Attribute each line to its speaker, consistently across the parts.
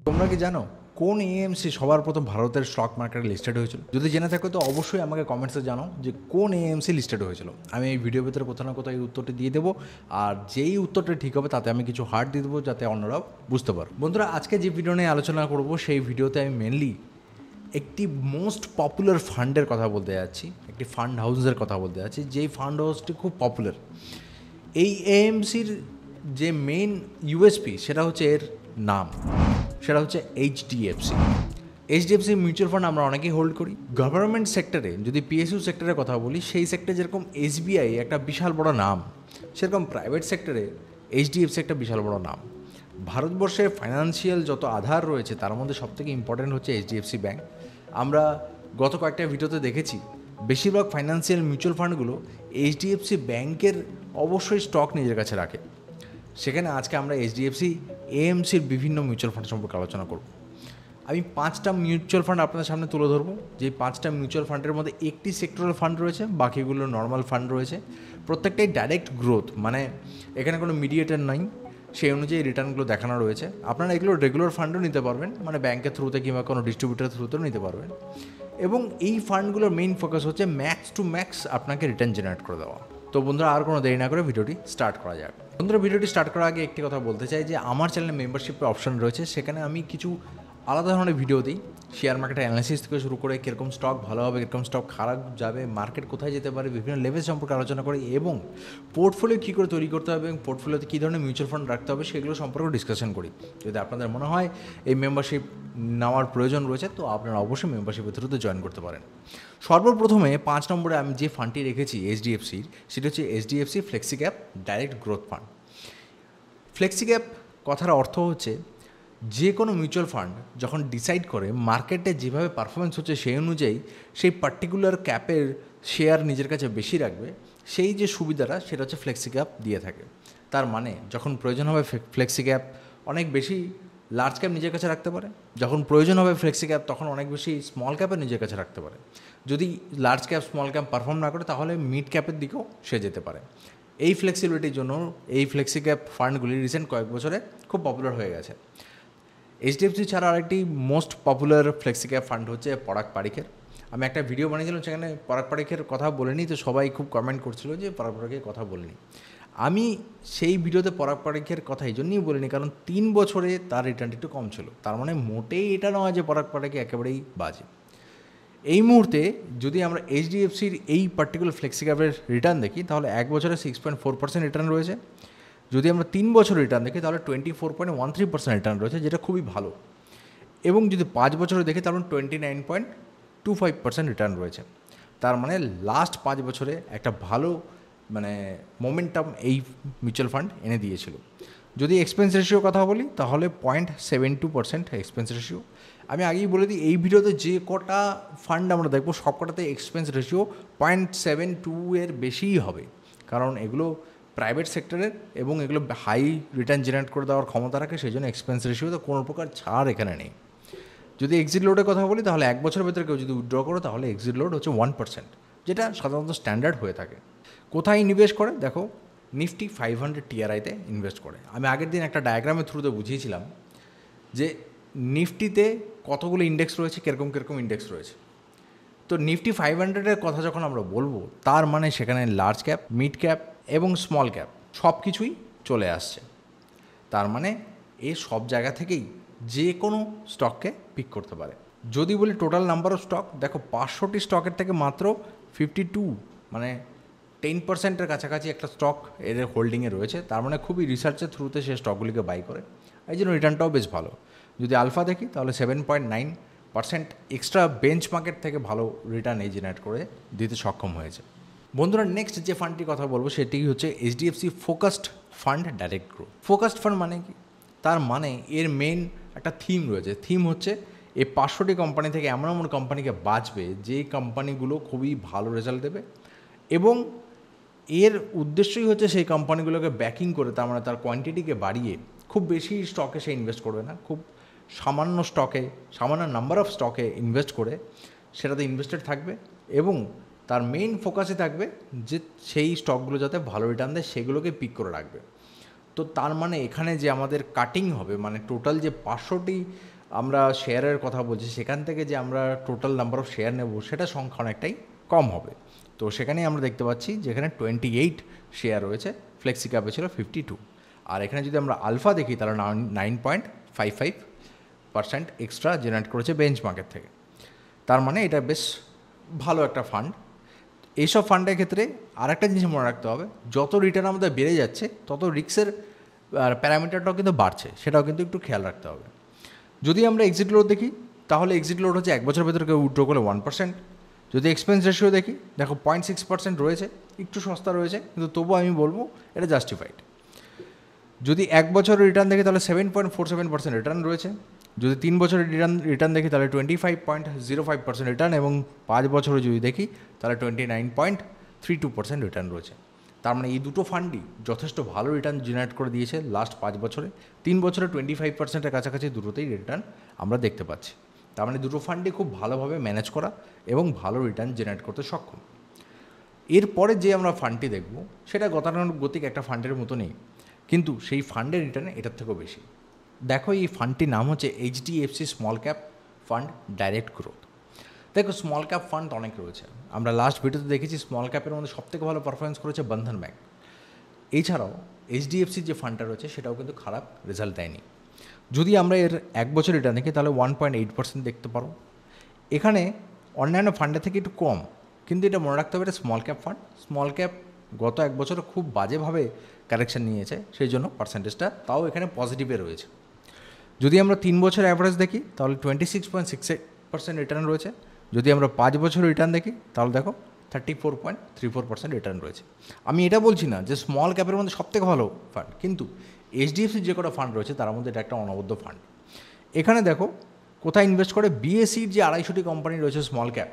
Speaker 1: তোমরা কি জানো কোন এএমসি সবার প্রথম ভারতের স্টক মার্কেটে লিস্টেড হয়েছিল? যদি জেনে থাকো তো অবশ্যই আমাকে কমেন্টসে জানাও যে কোন এএমসি লিস্টেড হয়েছিল। আমি এই ভিডিওর ভিতরে কোথাও না কোথাও এই উত্তরটি দিয়ে দেবো, আর যেই উত্তরটা ঠিক হবে তাতে আমি কিছু হার্ট দিয়ে দেবো যাতে অন্যরাও বুঝতে পারো। বন্ধুরা, আজকে যে ভিডিও নিয়ে আলোচনা করব সেই ভিডিওতে আমি মেনলি একটি মোস্ট পপুলার ফান্ডের কথা বলতে যাচ্ছি, একটি ফান্ড হাউসের কথা বলতে যাচ্ছি, যেই ফান্ড হাউসটি খুব পপুলার। এই এএমসির যে মেইন ইউএসপি সেটা হচ্ছে এর নাম, সেটা হচ্ছে এইচডিএফসি। এইচডিএফসি মিউচুয়াল ফান্ড আমরা অনেকেই হোল্ড করি। গভর্নমেন্ট সেক্টরে যদি পিএসইউ সেক্টরের কথা বলি, সেই সেক্টরে যেরকম এসবিআই একটা বিশাল বড় নাম, সেরকম প্রাইভেট সেক্টরে এইচডিএফসি একটা বিশাল বড় নাম। ভারতবর্ষে ফাইন্যান্সিয়াল যত আধার রয়েছে তার মধ্যে সবথেকে ইম্পর্ট্যান্ট হচ্ছে এইচডিএফসি ব্যাঙ্ক। আমরা গত কয়েকটা ভিডিওতে দেখেছি বেশিরভাগ ফাইন্যান্সিয়াল মিউচুয়াল ফান্ডগুলো এইচডিএফসি ব্যাঙ্কের অবশ্যই স্টক নিজের কাছে রাখে। সেখানে আজকে আমরা এইচডিএফসি এএমসির বিভিন্ন মিউচুয়াল ফান্ড সম্পর্কে আলোচনা করব। আমি 5টা মিউচুয়াল ফান্ড আপনাদের সামনে তুলে ধরবো। যে 5টা মিউচুয়াল ফান্ডের মধ্যে একটি সেক্টরাল ফান্ড রয়েছে, বাকিগুলো নর্মাল ফান্ড রয়েছে। প্রত্যেকটাই ডাইরেক্ট গ্রোথ, মানে এখানে কোনো মিডিয়েটার নাই, সেই অনুযায়ী রিটার্নগুলো দেখানো রয়েছে। আপনারা এগুলো রেগুলার ফান্ডও নিতে পারবেন, মানে ব্যাংকের থ্রুতে কিংবা কোনো ডিস্ট্রিবিউটার থ্রুতেও নিতে পারবেন। এবং এই ফান্ডগুলোর মেইন ফোকাস হচ্ছে ম্যাক্স টু ম্যাক্স আপনাকে রিটার্ন জেনারেট করে দেওয়া। তো বন্ধুরা, আর কোনো দেরি না করে ভিডিওটি স্টার্ট করা যাক। বন্ধুরা, ভিডিওটি স্টার্ট করার আগে একটি কথা বলতে চাই যে আমার চ্যানেলে মেম্বারশিপের অপশন রয়েছে। সেখানে আমি কিছু আলাদা ধরনের ভিডিও দিই, শেয়ার মার্কেট অ্যানালিসিস থেকে শুরু করে কীরকম স্টক ভালো হবে, কীরকম স্টক খারাপ যাবে, মার্কেট কোথায় যেতে পারে, বিভিন্ন লেভেল সম্পর্কে আলোচনা করি, এবং পোর্টফোলিও কী করে তৈরি করতে হবে এবং পোর্টফোলিওতে কী ধরনের মিউচুয়াল ফান্ড রাখতে হবে সেগুলো সম্পর্কে ডিসকাশন করি। যদি আপনাদের মনে হয় এই মেম্বারশিপ নেওয়ার প্রয়োজন রয়েছে তো আপনারা অবশ্যই মেম্বারশিপের থ্রুতে জয়েন করতে পারেন। সর্বপ্রথমে 5 নম্বরে আমি যে ফান্ডটি রেখেছি এইচডিএফসির, সেটা হচ্ছে HDFC flexi cap direct growth fund. Flexi cap কথার অর্থ হচ্ছে যে কোনো মিউচুয়াল ফান্ড যখন ডিসাইড করে মার্কেটে যেভাবে পারফরমেন্স হচ্ছে সেই অনুযায়ী সেই পার্টিকুলার ক্যাপের শেয়ার নিজের কাছে বেশি রাখবে, সেই যে সুবিধাটা সেটা হচ্ছে ফ্লেক্সি ক্যাপ দিয়ে থাকে। তার মানে যখন প্রয়োজন হবে ফ্লেক্সি ক্যাপ অনেক বেশি লার্জ ক্যাপ নিজের কাছে রাখতে পারে, যখন প্রয়োজন হবে ফ্লেক্সি ক্যাপ তখন অনেক বেশি স্মল ক্যাপে নিজের কাছে রাখতে পারে। যদি large cap small cap perform না করে তাহলে মিড ক্যাপের দিকেও সে যেতে পারে। এই ফ্লেক্সিবিলিটির জন্য এই ফ্লেক্সি ক্যাপ ফান্ডগুলি রিসেন্ট কয়েক বছরে খুব পপুলার হয়ে গেছে। এইচডিএফসি ছাড়া আরেকটি most popular flexi cap fund হচ্ছে পরাগ পারিখের। আমি একটা ভিডিও বানিয়েছিলাম, সেখানে পরাগ পারিখের কথা বলিনি, তো সবাই খুব কমেন্ট করছিল যে পরাগ পারিখের কথা বলিনি। আমি সেই ভিডিওতে পরাগ পারিখের কথা এই জন্যই বলিনি কারণ 3 বছরে তার রিটার্নটা একটু কম ছিল। তার মানে মোটেই এটা নয় যে পরাগ পারিখে একেবারেই বাজে। এই মুহূর্তে যদি আমরা এইচডিএফসির এই পার্টিকুলার ফ্লেক্সি ক্যাপের রিটার্ন দেখি তাহলে 1 বছরে 6.4% রিটার্ন রয়েছে। যদি আমরা 3 বছর রিটার্ন দেখি তাহলে 24.13% রিটার্ন রয়েছে, যেটা খুবই ভালো। এবং যদি 5 বছরে দেখি তাহলে 29.25% রিটার্ন রয়েছে। তার মানে লাস্ট 5 বছরে একটা ভালো মোমেন্টাম এই মিউচুয়াল ফান্ড এনে দিয়েছিল। যদি এক্সপেন্স রেশিও কথা বলি তাহলে 0.72% এক্সপেন্স রেশিও। আমি আগেই বলে দিই, এই ভিডিওতে যে কটা ফান্ড আমরা দেখবো সব কটাতে এক্সপেন্স রেশিও 0.72 এর বেশিই হবে, কারণ এগুলো প্রাইভেট সেক্টরের এবং এগুলো হাই রিটার্ন জেনারেট করে দেওয়ার ক্ষমতা রাখে, সেই জন্য এক্সপেন্স রেশিওতে কোনো প্রকার ছাড় এখানে নেই। যদি এক্সিট লোডের কথা বলি তাহলে 1 বছরের ভেতরে কেউ যদি উইথড্র করো তাহলে এক্সিট লোড হচ্ছে 1%, যেটা সাধারণত স্ট্যান্ডার্ড হয়ে থাকে। কোথায় ইনভেস্ট করে দেখো, নিফটি 500 টিআরআইতে ইনভেস্ট করে। আমি আগের দিন একটা ডায়াগ্রামের থ্রুতে বুঝিয়েছিলাম যে নিফটিতে কতগুলো ইন্ডেক্স রয়েছে, কীরকম কীরকম ইন্ডেক্স রয়েছে। তো নিফটি 500-এর কথা যখন আমরা বলবো তার মানে সেখানে লার্জ ক্যাপ, মিড ক্যাপ এবং স্মল ক্যাপ সব কিছুই চলে আসছে। তার মানে এ সব জায়গা থেকেই যে কোনো স্টককে পিক করতে পারে। যদি বলি টোটাল নাম্বার অফ স্টক, দেখো 500টি স্টকের থেকে মাত্র 52 মানে 10%-এর কাছাকাছি একটা স্টক এর হোল্ডিংয়ে রয়েছে। তার মানে খুবই রিসার্চের থ্রুতে সে স্টকগুলিকে বাই করে, এই জন্য রিটার্নটাও বেশ ভালো। যদি আলফা দেখি তাহলে 7.9% এক্সট্রা বেঞ্চ মার্কেট থেকে ভালো রিটার্ন এই জেনারেট করে দিতে সক্ষম হয়েছে। বন্ধুরা, নেক্সট যে ফান্ডটির কথা বলবো সেটি হচ্ছে HDFC focused fund direct growth. Focused fund মানে কি? তার মানে এর মেন একটা থিম রয়েছে। থিম হচ্ছে এই 500টি কোম্পানি থেকে এমন এমন কোম্পানিকে বাঁচবে যে কোম্পানিগুলো খুবই ভালো রেজাল্ট দেবে, এবং এর উদ্দেশ্যই হচ্ছে সেই কোম্পানিগুলোকে ব্যাকিং করে, তার মানে তার কোয়ান্টিটিকে বাড়িয়ে খুব বেশি স্টকে সে ইনভেস্ট করবে না, খুব সামান্য স্টকে, সামান্য নাম্বার অফ স্টকে ইনভেস্ট করে সেটাতে ইনভেস্টেড থাকবে, এবং তার মেইন ফোকাসে থাকবে যে সেই স্টকগুলো যাতে ভালো রিটার্ন দেয় সেগুলোকে পিক করে রাখবে। তো তার মানে এখানে যে আমাদের কাটিং হবে, মানে টোটাল যে 500টি আমরা শেয়ারের কথা বলছি, সেখান থেকে যে আমরা টোটাল নাম্বার অফ শেয়ার নেব সেটা সংখ্যা অনেকটাই কম হবে। তো সেখানেই আমরা দেখতে পাচ্ছি যেখানে 28 শেয়ার রয়েছে, ফ্লেক্সি ক্যাপে ছিল 52। আর এখানে যদি আমরা আলফা দেখি তাহলে 9.55% এক্সট্রা জেনারেট করেছে বেঞ্চমার্কের থেকে। তার মানে এটা বেশ ভালো একটা ফান্ড। এইসব ফান্ডের ক্ষেত্রে আরেকটা জিনিস মনে রাখতে হবে, যত রিটার্ন আমাদের বেড়ে যাচ্ছে তত রিস্কের প্যারামিটারটাও কিন্তু বাড়ছে, সেটাও কিন্তু একটু খেয়াল রাখতে হবে। যদি আমরা এক্সিট লোড দেখি তাহলে এক্সিট লোড হচ্ছে 1 বছরের ভেতরে কেউ উইথড্র করলে 1%। যদি এক্সপেন্স রেশিও দেখি, দেখো 0.6% রয়েছে, একটু সস্তা রয়েছে, কিন্তু তবুও আমি বলবো এটা জাস্টিফাইড। যদি 1 বছরের রিটার্ন দেখি তাহলে 7.47% রিটার্ন রয়েছে। যদি 3 বছরের রিটার্ন দেখি তাহলে 25.05% রিটার্ন, এবং 5 বছরে যদি দেখি তাহলে 29.32% রিটার্ন রয়েছে। তার মানে এই দুটো ফান্ডই যথেষ্ট ভালো রিটার্ন জেনারেট করে দিয়েছে লাস্ট 5 বছরে। 3 বছরে 25%-এর কাছাকাছি দুটোতেই রিটার্ন আমরা দেখতে পাচ্ছি। তার মানে দুটো ফান্ডই খুব ভালোভাবে ম্যানেজ করা এবং ভালো রিটার্ন জেনারেট করতে সক্ষম। এরপরে যে আমরা ফান্ডটি দেখব সেটা গতানুগতিক একটা ফান্ডের মতো নেই, কিন্তু সেই ফান্ডের রিটার্ন এটার থেকেও বেশি। দেখো এই ফান্ডটির নাম হচ্ছে HDFC small cap fund direct growth. দেখো স্মল ক্যাপ ফান্ড অনেক রয়েছে, আমরা লাস্ট ভিডিওতে দেখেছি স্মল ক্যাপের মধ্যে সবথেকে ভালো পারফরমেন্স করেছে বন্ধন ব্যাংক। এছাড়াও এইচডিএফসির যে ফান্ডটা রয়েছে সেটাও কিন্তু খারাপ রেজাল্ট দেয়নি। যদি আমরা এর 1 বছর রিটার্ন দেখি তাহলে 1.8% দেখতে পারো। এখানে অন্যান্য ফান্ডের থেকে একটু কম, কিন্তু এটা মনে রাখতে হবে এটা small cap fund. Small cap গত 1 বছরে খুব বাজেভাবে কারেকশন নিয়েছে, সেই জন্য পার্সেন্টেজটা তাও এখানে পজিটিভে রয়েছে। যদি আমরা 3 বছর অ্যাভারেজ দেখি তাহলে 26.68% রিটার্ন রয়েছে। যদি আমরা 5 বছর রিটার্ন দেখি তাহলে দেখো 34.34% রিটার্ন রয়েছে। আমি এটা বলছি না যে স্মল ক্যাপের মধ্যে সবথেকে ভালো ফান্ড, কিন্তু এইচডিএফসির যে কটা ফান্ড রয়েছে তার মধ্যে এটা একটা অনবদ্য ফান্ড। এখানে দেখো কোথায় ইনভেস্ট করে, বিএসসির যে 250টি কোম্পানি রয়েছে স্মল ক্যাপ,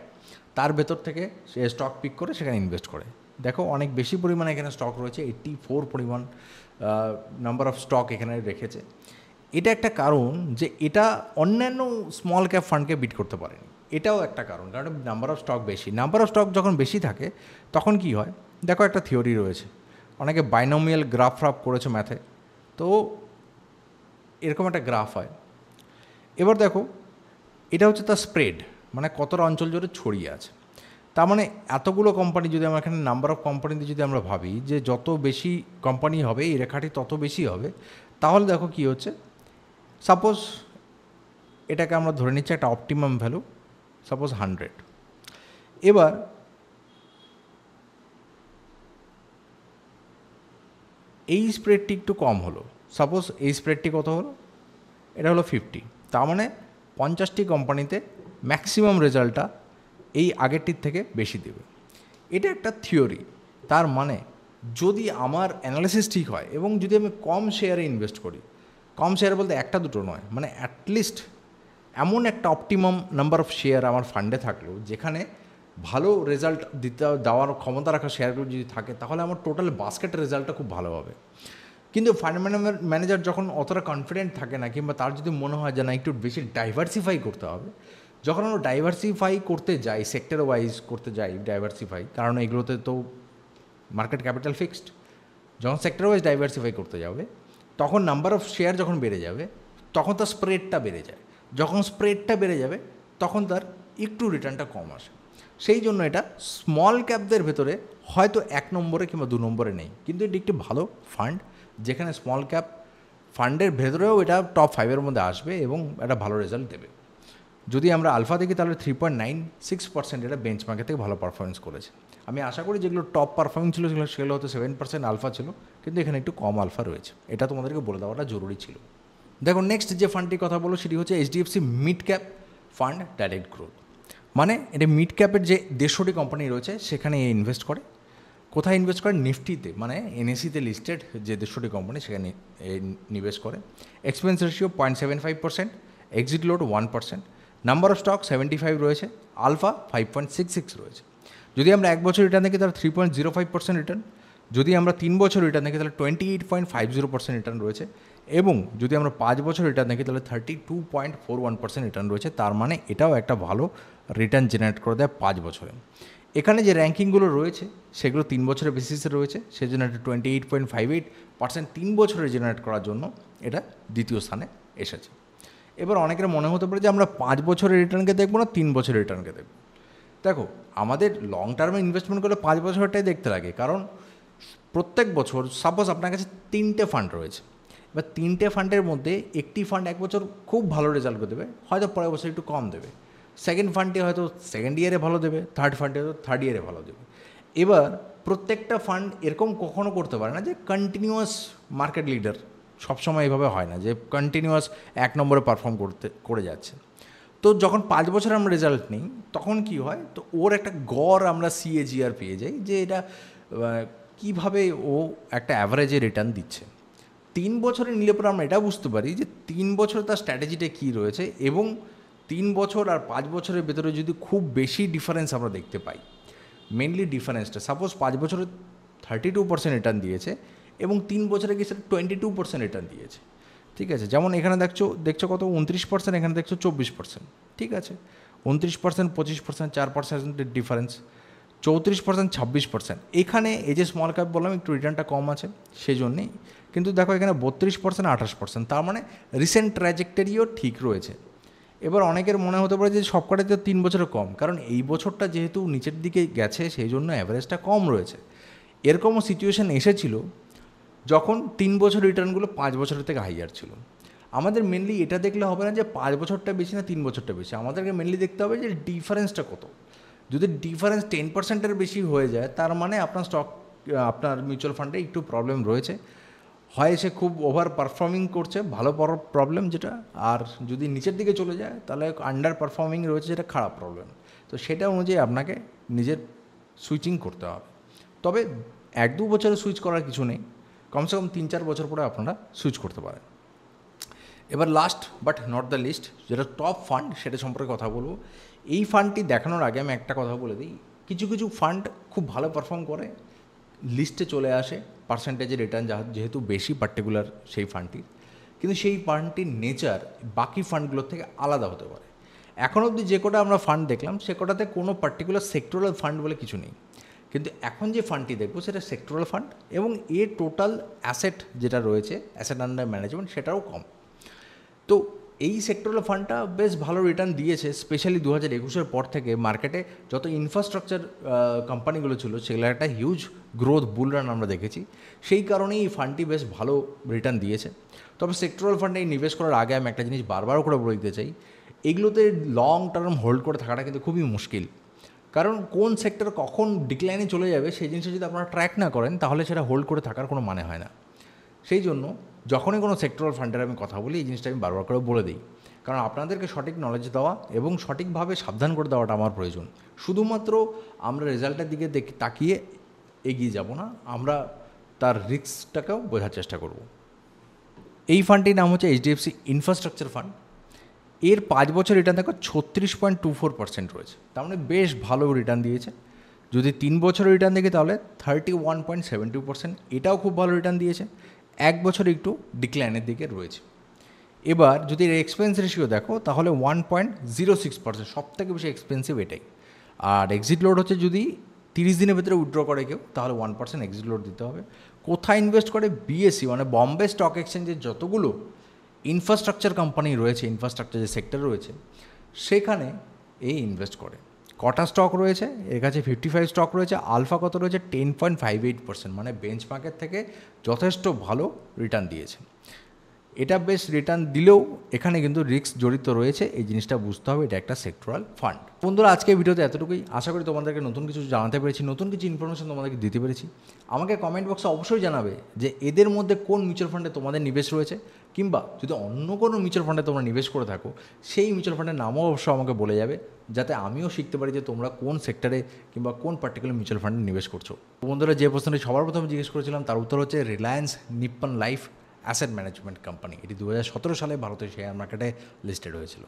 Speaker 1: তার ভেতর থেকে সে স্টক পিক করে সেখানে ইনভেস্ট করে। দেখো অনেক বেশি পরিমাণে এখানে স্টক রয়েছে, 84 পরিমাণ নাম্বার অফ স্টক এখানে রেখেছে। এটা একটা কারণ যে এটা অন্যান্য স্মল ক্যাপ ফান্ডকে বিট করতে পারেনি, এটাও একটা কারণ, কারণ নাম্বার অফ স্টক বেশি। নাম্বার অফ স্টক যখন বেশি থাকে তখন কি হয়, দেখো একটা থিওরি রয়েছে, অনেকে বাইনোমিয়াল গ্রাফ করেছে ম্যাথে, তো এরকম একটা গ্রাফ হয়। এবার দেখো এটা হচ্ছে তার স্প্রেড, মানে কতটা অঞ্চল জুড়ে ছড়িয়ে আছে। তার মানে এতগুলো কোম্পানি, যদি আমরা এখানে নাম্বার অফ কোম্পানিতে যদি আমরা ভাবি যে যত বেশি কোম্পানি হবে এই রেখাটি তত বেশি হবে, তাহলে দেখো কি হচ্ছে, সাপোজ এটাকে আমরা ধরে নিচ্ছি একটা অপটিমাম ভ্যালু, সাপোজ 100। এবার এই স্প্রেডটি একটু কম হলো, সাপোজ এই স্প্রেডটি কত হলো, এটা হলো 50। তার মানে 50টি কোম্পানিতে ম্যাক্সিমাম রেজাল্টটা এই আগেরটির থেকে বেশি দেবে। এটা একটা থিওরি। তার মানে যদি আমার অ্যানালিসিস ঠিক হয় এবং যদি আমি কম শেয়ারে ইনভেস্ট করি, কম শেয়ার বলতে একটা দুটো নয়, মানে অ্যাটলিস্ট এমন একটা অপটিমাম নাম্বার অফ শেয়ার আমার ফান্ডে থাকলো যেখানে ভালো রেজাল্ট দেওয়ার ক্ষমতা রাখা শেয়ারগুলো যদি থাকে, তাহলে আমার টোটাল বাস্কেটের রেজাল্টটা খুব ভালো হবে। কিন্তু ফান্ড ম্যানেজার যখন অতটা কনফিডেন্ট থাকে না, কিংবা তার যদি মনে হয় যে না একটু বেশি ডাইভার্সিফাই করতে হবে, যখন আমরা ডাইভার্সিফাই করতে যাই, সেক্টর ওয়াইজ করতে যাই ডাইভার্সিফাই, কারণ এগুলোতে তো মার্কেট ক্যাপিটাল ফিক্সড, যখন সেক্টর ওয়াইজ ডাইভার্সিফাই করতে যাবে তখন নাম্বার অফ শেয়ার যখন বেড়ে যাবে তখন তার স্প্রেডটা বেড়ে যায়। যখন স্প্রেডটা বেড়ে যাবে তখন তার একটু রিটার্নটা কম আসে। সেই জন্য এটা স্মল ক্যাপদের ভেতরে হয়তো 1 নম্বরে কিংবা 2 নম্বরে নেই, কিন্তু এটি একটি ভালো ফান্ড যেখানে স্মল ক্যাপ ফান্ডের ভেতরেও এটা টপ 5-এর মধ্যে আসবে এবং একটা ভালো রেজাল্ট দেবে। যদি আমরা আলফা দেখি তাহলে 3.96% এটা বেঞ্চমার্কের থেকে ভালো পারফরমেন্স করেছে। আমি আশা করি যেগুলো টপ পারফর্মিং ছিল সেগুলো হয়তো 7% আলফা ছিল, কিন্তু এখানে একটু কম আলফা রয়েছে, এটা তোমাদেরকে বলে দেওয়াটা জরুরি ছিল। দেখো নেক্সট যে ফান্ডটির কথা বলো সেটি হচ্ছে HDFC mid cap fund direct growth. মানে এটা মিড ক্যাপের যে 150টি কোম্পানি রয়েছে সেখানে ইনভেস্ট করে। কোথায় ইনভেস্ট করে? নিফটিতে, মানে এনএসিতে লিস্টেড যে 150টি কোম্পানি সেখানে নিবেশ করে। Expense ratio 0.75%, exit load 1%, number of stock 75 রয়েছে, আলফা 5.66 রয়েছে। যদি আমরা 1 বছর রিটার্ন দেখি তাহলে 3.05% রিটার্ন, যদি আমরা 3 বছর রিটার্ন দেখি তাহলে 28.50% রিটার্ন রয়েছে, এবং যদি আমরা 5 বছর রিটার্ন দেখি তাহলে 32.41% রিটার্ন রয়েছে। তার মানে এটাও একটা ভালো রিটার্ন জেনারেট করে দেয় 5 বছরে। এখানে যে র্যাঙ্কিংগুলো রয়েছে সেগুলো 3 বছরের বেসিসে রয়েছে, সেজন্য এটা 28.58% 3 বছরে জেনারেট করার জন্য এটা দ্বিতীয় স্থানে এসেছে। এবার অনেকের মনে হতে পারে যে আমরা 5 বছরের রিটার্নকে দেখবো না 3 বছরের রিটার্নকে দেখবো। দেখো, আমাদের লং টার্মে ইনভেস্টমেন্ট করলে 5 বছরটাই দেখতে লাগে, কারণ প্রত্যেক বছর সাপোজ আপনার কাছে 3টে ফান্ড রয়েছে, এবার 3টে ফান্ডের মধ্যে একটি ফান্ড 1 বছর খুব ভালো রেজাল্ট করে দেবে, হয়তো পরের বছর একটু কম দেবে, সেকেন্ড ফান্ডটি হয়তো সেকেন্ড ইয়ারে ভালো দেবে, থার্ড ফান্ডটি হয়তো থার্ড ইয়ারে ভালো দেবে। এবার প্রত্যেকটা ফান্ড এরকম কখনো করতে পারে না যে কন্টিনিউয়াস মার্কেট লিডার, সবসময় এইভাবে হয় না যে কন্টিনিউয়াস 1 নম্বরে পারফর্ম করে যাচ্ছে। তো যখন 5 বছর আমরা রেজাল্ট নিই তখন কি হয়, তো ওর একটা গড় আমরা CAGR পেয়ে যাই যে এটা কীভাবে ও একটা অ্যাভারেজে রিটার্ন দিচ্ছে। 3 বছরে নিলে পরে আমরা এটা বুঝতে পারি যে 3 বছর তার স্ট্র্যাটেজিটা কী রয়েছে, এবং 3 বছর আর 5 বছরের ভেতরে যদি খুব বেশি ডিফারেন্স আমরা দেখতে পাই, মেনলি ডিফারেন্সটা সাপোজ 5 বছরে 32% রিটার্ন দিয়েছে এবং 3 বছরে গিয়ে সেটা 22% রিটার্ন দিয়েছে, ঠিক আছে। যেমন এখানে দেখছো কত 29%, এখানে দেখছো 24%, ঠিক আছে। 29%, 25%, 4% ডিফারেন্স, 34%, 26%। এখানে এই যে স্মল ক্যাপ বললাম একটু রিটার্নটা কম আছে সেই জন্যেই, কিন্তু দেখো এখানে 32%, 28%, তার মানে রিসেন্ট ট্র্যাজেক্টরিও ঠিক রয়েছে। এবার অনেকের মনে হতে পারে যে সবকটাতে 3 বছরে কম, কারণ এই বছরটা যেহেতু নিচের দিকে গেছে সেই জন্য অ্যাভারেজটা কম রয়েছে। এরকমও সিচুয়েশান এসেছিল যখন 3 বছর রিটার্নগুলো 5 বছরের থেকে হাইয়ার ছিল। আমাদের মেনলি এটা দেখলে হবে না যে 5 বছরটা বেশি না 3 বছরটা বেশি, আমাদেরকে মেনলি দেখতে হবে যে ডিফারেন্সটা কত। যদি ডিফারেন্স 10%-এর বেশি হয়ে যায় তার মানে আপনার মিউচুয়াল ফান্ডে একটু প্রবলেম রয়েছে, হয় সে খুব ওভার পারফর্মিং করছে, ভালো প্রবলেম যেটা, আর যদি নিচের দিকে চলে যায় তাহলে আন্ডার পারফর্মিং রয়েছে, যেটা খারাপ প্রবলেম। তো সেটা অনুযায়ী আপনাকে নিজের সুইচিং করতে হবে। তবে 1-2 বছরে সুইচ করার কিছু নেই, কমসে কম 3-4 বছর পরে আপনারা সুইচ করতে পারেন। এবার last but not the least, যেটা টপ ফান্ড, সেটা সম্পর্কে কথা বলবো। এই ফান্ডটি দেখানোর আগে আমি একটা কথা বলে দিই, কিছু কিছু ফান্ড খুব ভালো পারফর্ম করে, লিস্টে চলে আসে পার্সেন্টেজের রিটার্ন যেহেতু বেশি পার্টিকুলার সেই ফান্ডটির, কিন্তু সেই ফান্ডটির নেচার বাকি ফান্ডগুলোর থেকে আলাদা হতে পারে। এখন অবধি যে কটা আমরা ফান্ড দেখলাম সে কটাতে কোনো পার্টিকুলার সেক্টরাল ফান্ড বলে কিছু নেই, কিন্তু এখন যে ফান্ডটি দেখবো সেটা সেক্টরাল ফান্ড, এবং এর টোটাল অ্যাসেট যেটা রয়েছে, অ্যাসেট আন্ডার ম্যানেজমেন্ট, সেটাও কম। তো এই সেক্টরাল ফান্ডটা বেশ ভালো রিটার্ন দিয়েছে, স্পেশালি 2021-এর পর থেকে মার্কেটে যত ইনফ্রাস্ট্রাকচার কোম্পানিগুলো ছিল সেগুলোর একটা হিউজ গ্রোথ বুল রান আমরা দেখেছি, সেই কারণেই এই ফান্ডটি বেশ ভালো রিটার্ন দিয়েছে। তবে সেক্টরাল ফান্ডে নিবেশ করার আগে আমি একটা জিনিস বারবার করে বলে দিতে চাই, এগুলোতে লং টার্ম হোল্ড করে থাকাটা কিন্তু খুবই মুশকিল, কারণ কোন সেক্টর কখন ডিক্লাইনে চলে যাবে সেই জিনিসটা যদি আপনারা ট্র্যাক না করেন তাহলে সেটা হোল্ড করে থাকার কোনো মানে হয় না। সেই জন্য যখনই কোনো সেক্টরাল ফান্ডের আমি কথা বলি এই জিনিসটা আমি বারবার করে বলে দিই, কারণ আপনাদেরকে সঠিক নলেজ দেওয়া এবং সঠিকভাবে সাবধান করে দেওয়াটা আমার প্রয়োজন। শুধুমাত্র আমরা রেজাল্টের দিকে তাকিয়ে এগিয়ে যাব না, আমরা তার রিস্কটাকেও বোঝার চেষ্টা করব। এই ফান্ডটির নাম হচ্ছে HDFC ইনফ্রাস্ট্রাকচার ফান্ড। এর 5 বছর রিটার্ন দেখো 36.24% রয়েছে, তার মানে বেশ ভালো রিটার্ন দিয়েছে। যদি 3 বছরের রিটার্ন দেখি তাহলে 31.72%, এটাও খুব ভালো রিটার্ন দিয়েছে। 1 বছর একটু ডিক্লাইনের দিকে রয়েছে। এবার যদি এর এক্সপেন্স রেশিও দেখো তাহলে 1.06%, সব থেকে বেশি এক্সপেন্সিভ এটাই। আর এক্সিট লোড হচ্ছে যদি 30 দিনের ভেতরে উইথড্র করে কেউ তাহলে 1% এক্সিট লোড দিতে হবে। কোথায় ইনভেস্ট করে? BSE মানে বম্বে স্টক এক্সচেঞ্জের যতগুলো ইনফ্রাস্ট্রাকচার কোম্পানি রয়েছে, ইনফ্রাস্ট্রাকচার যে সেক্টর রয়েছে সেখানে এই ইনভেস্ট করে। কটা স্টক রয়েছে এর কাছে? 55 স্টক রয়েছে। আলফা কত রয়েছে? 10.58%, মানে বেঞ্চ মার্কেট থেকে যথেষ্ট ভালো রিটার্ন দিয়েছে। এটা বেশ রিটার্ন দিলেও এখানে কিন্তু রিস্ক জড়িত রয়েছে, এই জিনিসটা বুঝতে হবে, এটা একটা সেক্টরাল ফান্ড। বন্ধুরা, আজকে ভিডিওতে এতটুকুই। আশা করি তোমাদেরকে নতুন কিছু জানাতে পেরেছি, নতুন কিছু ইনফরমেশন তোমাদেরকে দিতে পেরেছি। আমাকে কমেন্ট বক্সে অবশ্যই জানাবে যে এদের মধ্যে কোন মিউচুয়াল ফান্ডে তোমাদের নিবেশ রয়েছে, কিংবা যদি অন্য কোনো মিউচুয়াল ফান্ডে তোমরা নিবেশ করে থাকো সেই মিউচুয়াল ফান্ডের নামও অবশ্যই আমাকে বলে যাবে, যাতে আমিও শিখতে পারি যে তোমরা কোন সেক্টরে কিংবা কোন পার্টিকুলার মিউচুয়াল ফান্ডে নিবেশ করছো। বন্ধুরা, যে প্রশ্নটি সবার প্রথমে জিজ্ঞেস করেছিলাম তার উত্তর হচ্ছে Reliance Nippon life asset management company. এটি 2017 সালে ভারতের শেয়ার মার্কেটে লিস্টেড হয়েছিল।